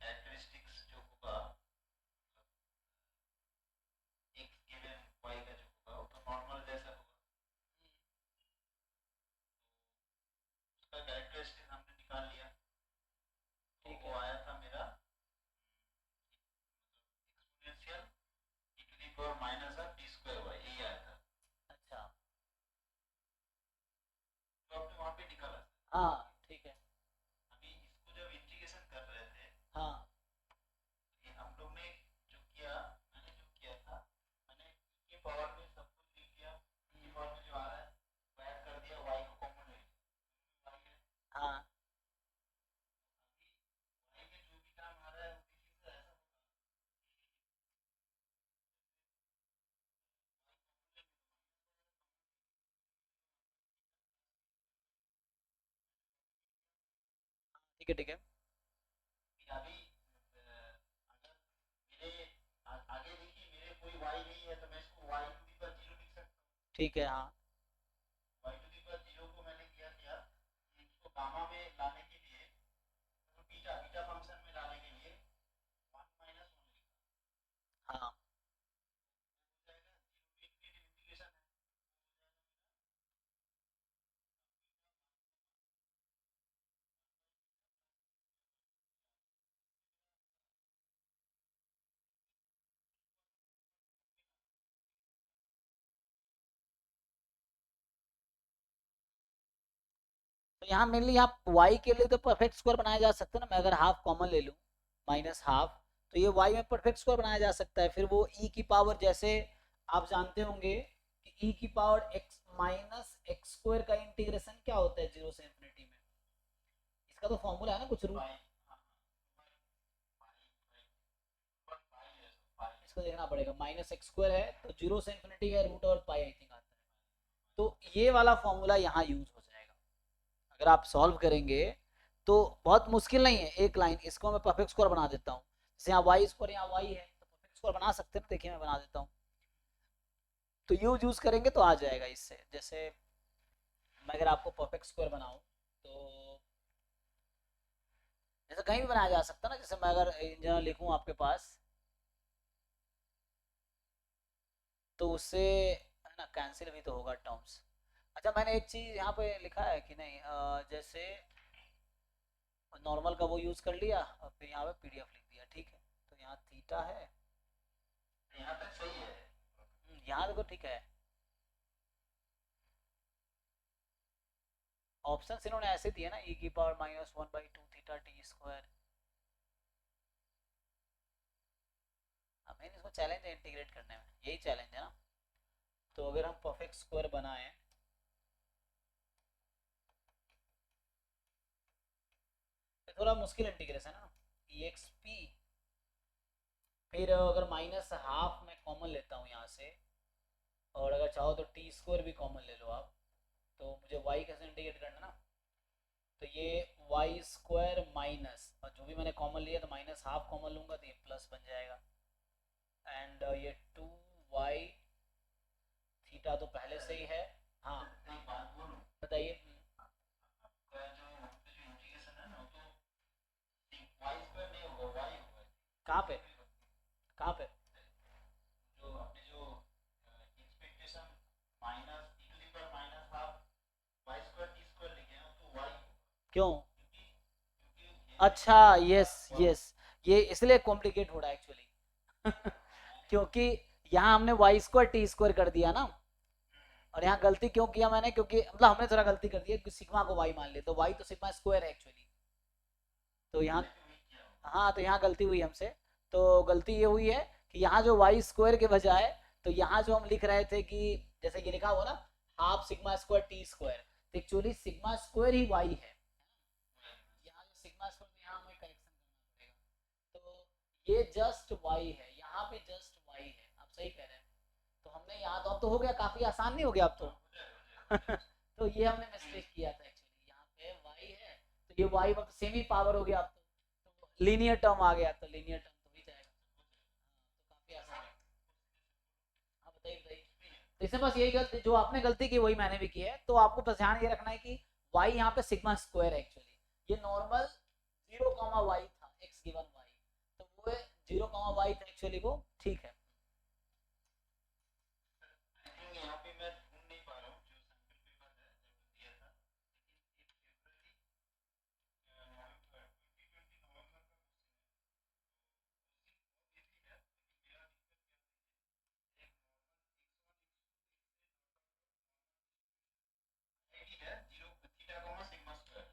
कैरेक्टरिस्टिक्स जो होगा x गिवन y का जो होगा वो तो नॉर्मल जैसा होगा, उसका कैरेक्टरिस्टिक्स हमने निकाल लिया। ठीक वो है, आया था मेरा exponential e to the power minus of d square y, यही आया था। अच्छा, तो आपने वहाँ पे निकाला। हाँ ठीक है, अभी इसको जब इंटीग्रेशन कर रहे थे, हाँ ये हम लोग ने जो किया, मैंने जो किया था, मैंने e के पावर में सब कुछ लिख दिया, e के पावर में जो आ रहा है वो ऐड कर दिया, y को कॉमन ले लिया, y है, हाँ y में जो भी टर्म आ रहा है वो देखिए ऐसा होगा, ठीक है, ठीक है, कि अभी अगर मेरे आगे देखिए मेरे कोई y नहीं है तो मैं इसको y टू दी पावर 0 लिख सकता हूँ। ठीक है, हाँ y टू दी पावर 0 को मैंने किया किया कि इसको गामा में लाने के लिए, तो बीटा बीटा फंक्शन में लाने के लिए 1 माइनस 1 लिखा, हाँ। हो जाएगा 0 टू इंटीग्रेशन है, तो यहाँ मेनली आप y के लिए तो परफेक्ट स्क्वायर बनाया जा सकता है ना। मैं अगर हाफ कॉमन ले लूँ, माइनस हाफ, तो ये y में परफेक्ट स्क्वायर बनाया जा सकता है। फिर वो e की पावर, जैसे आप जानते होंगे कि e की power x minus x square का इंटीग्रेशन क्या होता है 0 से इंफिनिटी में। इसका तो फॉर्मूला है ना कुछ रूट, इसको देखना पड़ेगा। माइनस एक्स स्क्वायर है तो 0 से इंफिनिटी है रूट और पाई आई थिंक आता है। तो ये वाला फॉर्मूला यहाँ यूज हो जाएगा। अगर आप सॉल्व करेंगे तो बहुत मुश्किल नहीं है, एक लाइन, इसको मैं परफेक्ट स्क्वायर बना देता हूँ। जैसे यहाँ वाई स्क्वायर, यहाँ वाई है तो परफेक्ट स्क्वायर बना सकते हैं। देखिए मैं बना देता हूँ, तो यूज करेंगे तो आ जाएगा इससे। जैसे मैं अगर आपको परफेक्ट स्क्वायर बनाऊँ तो जैसे कहीं भी बनाया जा सकता है ना। जैसे मैं अगर इन जनरल लिखूँ आपके पास, तो उससे है ना कैंसिल भी तो होगा टर्म्स। अच्छा, मैंने एक चीज़ यहाँ पे लिखा है कि नहीं, जैसे नॉर्मल का वो यूज़ कर लिया और फिर यहाँ पे पीडीएफ लिख दिया, ठीक है। तो यहाँ थीटा है, यहाँ तक सही है। यहाँ देखो ठीक है। ऑप्शन इन्होंने ऐसे दिए ना, e की power minus 1/2 theta T square. Main इसको चैलेंज है इंटीग्रेट करने में, यही चैलेंज है ना। तो अगर हम परफेक्ट स्क्वायर बनाएं तो थोड़ा मुश्किल इंटीग्रेशन है ना, exp, फिर अगर माइनस हाफ मैं कॉमन लेता हूँ यहाँ से, और अगर चाहो तो टी स्क्वायर भी कॉमन ले लो आप, तो मुझे y कैसे इंटीग्रेट करना ना। तो ये वाई स्क्वायर माइनस, और जो भी मैंने कॉमन लिया तो माइनस हाफ कॉमन लूंगा तो ये प्लस बन जाएगा। एंड ये 2y थीटा तो पहले से ही है। हाँ एक बात बोलूं, बताइए। आपका जो इंटीग्रेशन क्यों? क्योंकि अच्छा, यस यस, ये इसलिए कॉम्प्लिकेट हो रहा है एक्चुअली क्योंकि यहाँ हमने वाई स्क्वायर टी स्क्वायर कर दिया ना, और यहाँ गलती क्यों किया मैंने, क्योंकि मतलब हमने थोड़ा गलती कर दी है कि सिग्मा को वाई मान ले, तो वाई तो सिग्मा स्क्वायर है एक्चुअली, तो यहाँ, हाँ तो यहाँ गलती हुई हमसे। तो गलती ये हुई है कि यहाँ जो वाई स्क्वायर के बजाय, तो यहाँ जो हम लिख रहे थे कि जैसे ये लिखा हुआ ना half sigma square T square, तो एक्चुअली सिग्मा स्क्वायर ही वाई है, यहाँ जो सिग्मा स्क्वायर, यहाँ हमें करेक्शन करना पड़ेगा, तो ये जस्ट वाई है, यहाँ पे जस्ट वाई है, आप सही कह रहे हैं। तो हमने यहाँ तो अब तो हो गया, काफी आसान नहीं हो गया अब तो तो ये हमने मिस्टेक किया था एक्चुअली, यहाँ पे वाई है तो ये वाई मतलब सेमी पावर हो गया, अब तो लीनियर टर्म आ गया, तो लीनियर टर्म तो ही जाएगा, तो काफी आसान है। हाँ बताइए बताइए। तो इसमें बस यही गलती, जो आपने गलती की वही मैंने भी की है, तो आपको बस ध्यान ये रखना है कि y यहाँ पे सिग्मा स्क्वायर है एक्चुअली, ये नॉर्मल 0, y था, x गिवन y, तो वो 0, y था एक्चुअली, वो ठीक है। यहाँ पे मैं ढूंढ नहीं पा रहा हूँ जो सैंपल पेपर है जब दिया था, लेकिन ये फेब्रुअरी 2020 नवंबर का क्वेश्चन है, तो इजी है, लेकिन मेरा दिक्कत क्या है, एक नॉर्मल सिग्मा स्क्वायर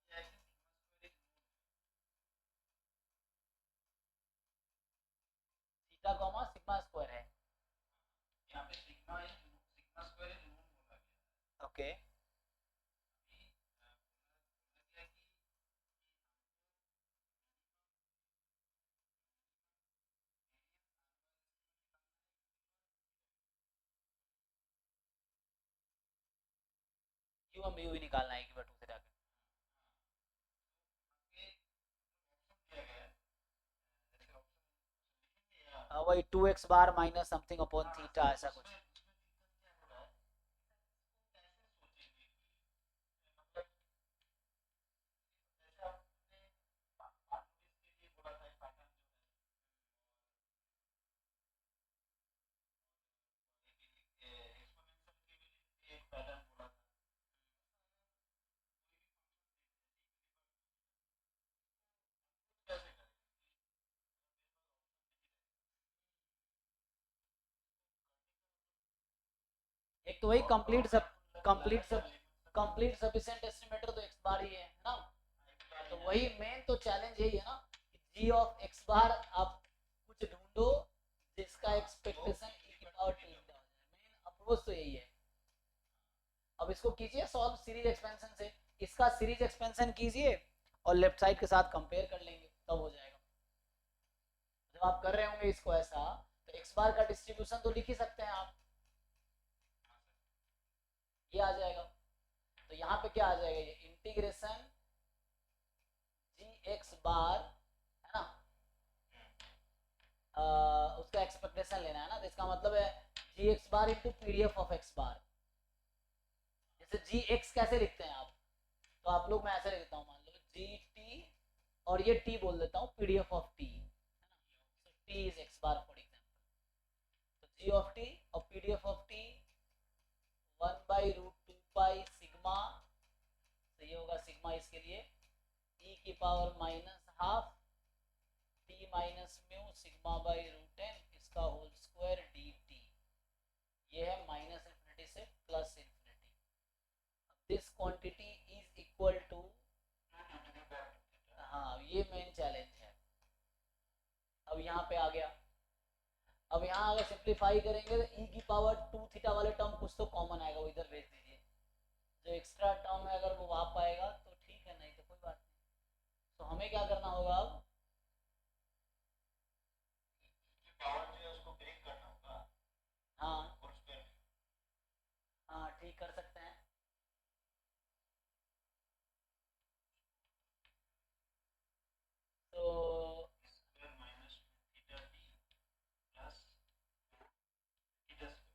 क्या है कि थीटा कॉमा सिग्मा स्क्वायर है, यहाँ पे सिग्मा स्क्वायर नून बोला गया है। ओके। अभी बोला गया कि यू हम यू ही निकालना है कि बटू से जाके, ये ऑप्शन दिया गया है, जैसे ऑप्शन या वही 2x बार माइनस समथिंग अपॉन हाँ थीटा ऐसा कुछ। उसमें उसमें दिक्कत क्या हो रहा है, कैसे सोचेंगे कि मतलब जैसे आपने पार्टनर्स के लिए बोला था एक पैटर्न जो है, एक्सपोनेंशियल के लिए एक पैटर्न बोला था, कैसे करें, एक तो वही कंप्लीट सब, कंप्लीट लगा सब, कंप्लीट सफिशिएंट एस्टिमेटर तो x बार ही है ना, तो वही मेन तो चैलेंज यही है ना कि g ऑफ x बार आप कुछ ढूंढो जिसका एक्सपेक्टेशन e की पावर t का हो जाए, मेन अप्रोच तो यही है। अब इसको कीजिए सॉल्व सीरीज एक्सपेंशन से, इसका सीरीज एक्सपेंशन कीजिए और लेफ्ट साइड के साथ कंपेयर कर लेंगे, तब हो जाएगा। जब आप कर रहे होंगे इसको ऐसा, तो x बार का डिस्ट्रीब्यूशन तो लिख ही सकते हैं आप, ये आ जाएगा, तो यहाँ पे क्या आ जाएगा, ये इंटीग्रेशन जी एक्स बार है ना, उसका एक्सपेक्टेशन लेना है ना, तो इसका मतलब है G X bar into PDF of X bar. जैसे जी एक्स कैसे लिखते हैं आप, तो आप लोग, मैं ऐसे लिख देता हूँ, मान लो जी टी और ये टी बोल देता हूँ पीडीएफ ऑफ टी है ना, so T is X bar for example, तो जी ऑफ टी और पीडीएफ ऑफ टी 1/√2 सिग्मा, तो ये होगा सिग्मा इसके लिए e की power minus half T minus mu sigma बाई√n इसका होल स्क्वायर डी टी, ये है माइनस इन्फिनिटी से plus infinity. This quantity is equal to, हाँ ये मेन चैलेंज है। अब यहाँ पे आ गया, अब यहाँ अगर सिंप्लीफाई करेंगे तो e की पावर 2 थीटा वाले टर्म कुछ तो कॉमन आएगा, वो इधर भेज दीजिए, जो एक्स्ट्रा टर्म है अगर वो वहाँ पाएगा तो ठीक है, नहीं तो कोई बात नहीं। तो हमें क्या करना होगा अब, पावर जो है उसको ब्रेक करना होगा हाँ होल स्क्वायर में, हाँ ठीक कर सकते हैं, तो square minus theta T plus theta square,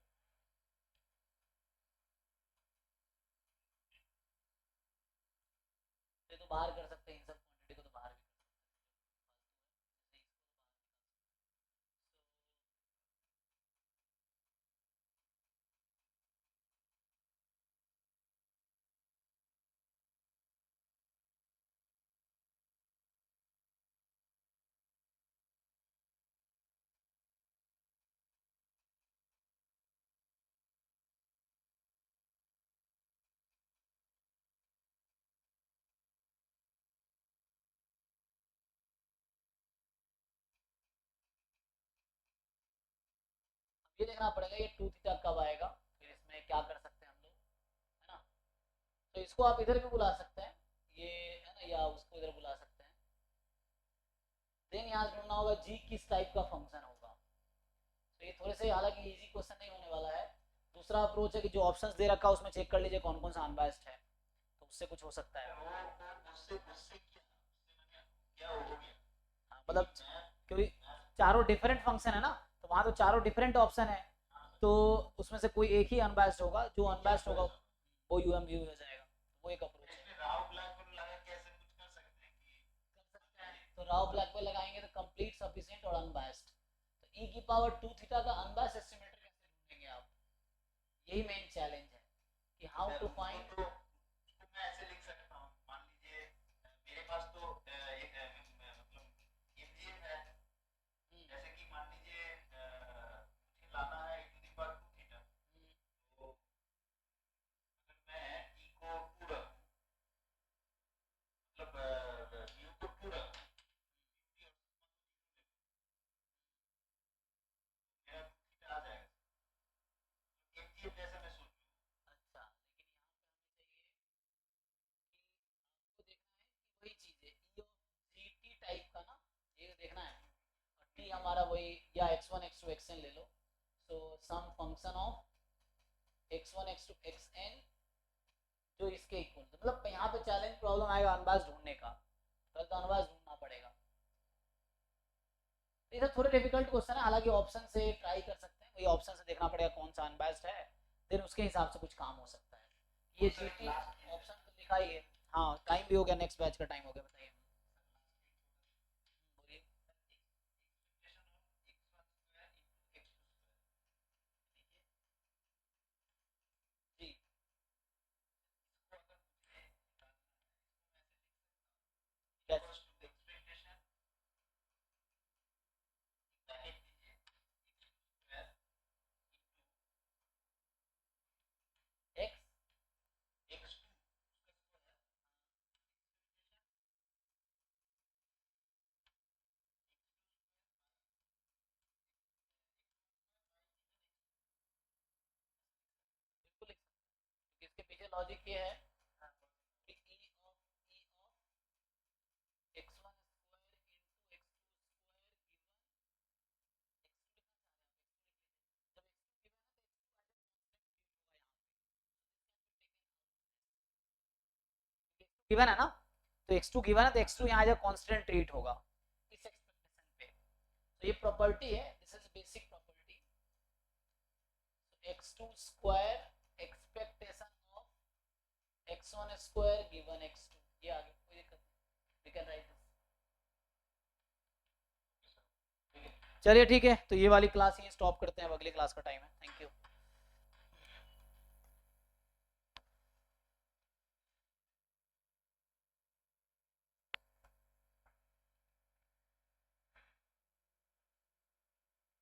ये तो बाहर कर सकते हैं इन सब क्वांटिटी को, तो बाहर भी ये देखना पड़ेगा ये 2 थीटा कब आएगा, फिर इसमें क्या कर सकते हैं हम लोग, है ना। तो इसको आप इधर भी बुला सकते हैं, ये है ना, या उसको इधर बुला सकते हैं। देन यहाँ ढूंढना होगा जी किस टाइप का फंक्शन होगा। तो ये थोड़े से हालांकि इजी क्वेश्चन नहीं होने वाला है। दूसरा अप्रोच है कि जो ऑप्शंस दे रखा है उसमें चेक कर लीजिए कौन कौन सा अनबायस्ड है, तो उससे कुछ हो सकता है। उससे क्या हो गया, हाँ, मतलब क्योंकि चारों डिफरेंट फंक्शन है ना, तो वहाँ तो चारों डिफरेंट ऑप्शन है, तो उसमें से कोई एक ही अनबायस्ड होगा, जो अनबायस्ड होगा वो यूएम व्यू हो जाएगा। वो एक अप्रोच है। तो राव ब्लैकबेल लगाएंगे तो कंप्लीट सफिशिएंट और अनबायस्ड। तो e की पावर 2 थीटा का अनबायस्ड एस्टिमेटर कैसे ढूंढेंगे आप, यही मेन चैलेंज है कि हाउ टू फाइंड। मैं ऐसे लिख सकता हूँ, मान लीजिए मेरे पास तो एक मतलब एमजीएम है, जैसे कि मान लीजिए मुझे लाना है e to the power 2 theta, तो अगर मैं e को 2 रखूं, मतलब u को 2 रखूं, मेरा 2 थीटा आ जाएगा एमजीएम जैसा मैं सोचूं। अच्छा, लेकिन यहाँ पे हमें चाहिए कि आपको देखना है कि वही चीज है ई ऑफ जीटी टाइप का ना, ये देखना है। और टी हमारा वही, या x1 x2 xn ले लो, so some function of x1 x2 xn जो इसके इक्वल, मतलब यहाँ पे चैलेंज प्रॉब्लम आएगा अनबायस्ड ढूंढने का, पहले तो अनबायस्ड ढूंढना पड़ेगा। ये सब थोड़े डिफिकल्ट क्वेश्चन है, हालांकि ऑप्शन से ट्राई कर सकते हैं, वही ऑप्शन से देखना पड़ेगा कौन सा अनबायस्ड है, फिर उसके हिसाब से कुछ काम हो सकता है। ये जीटी ऑप्शन तो लिखा ही है। हाँ, टाइम भी हो गया, नेक्स्ट बैच का टाइम हो गया, बताइए। बोलिए। जी, yes, x बिल्कुल लिख सकते हैं, क्योंकि इसके पीछे लॉजिक ये है कि e of x1 square into x2 square given है ना, तो x2 गिवन है तो x2 यहाँ जाकर कांस्टेंट ट्रीट होगा इस एक्सपेक्टेशन पे। तो ये प्रॉपर्टी है, this is basic property. x2 square expectation of x1 square given x2, ये आगे कोई दिक्कत नहीं, वी कैन राइट दिस। चलिए ठीक है, तो ये वाली क्लास यहीं स्टॉप करते हैं, अब अगली क्लास का टाइम है। Thank you.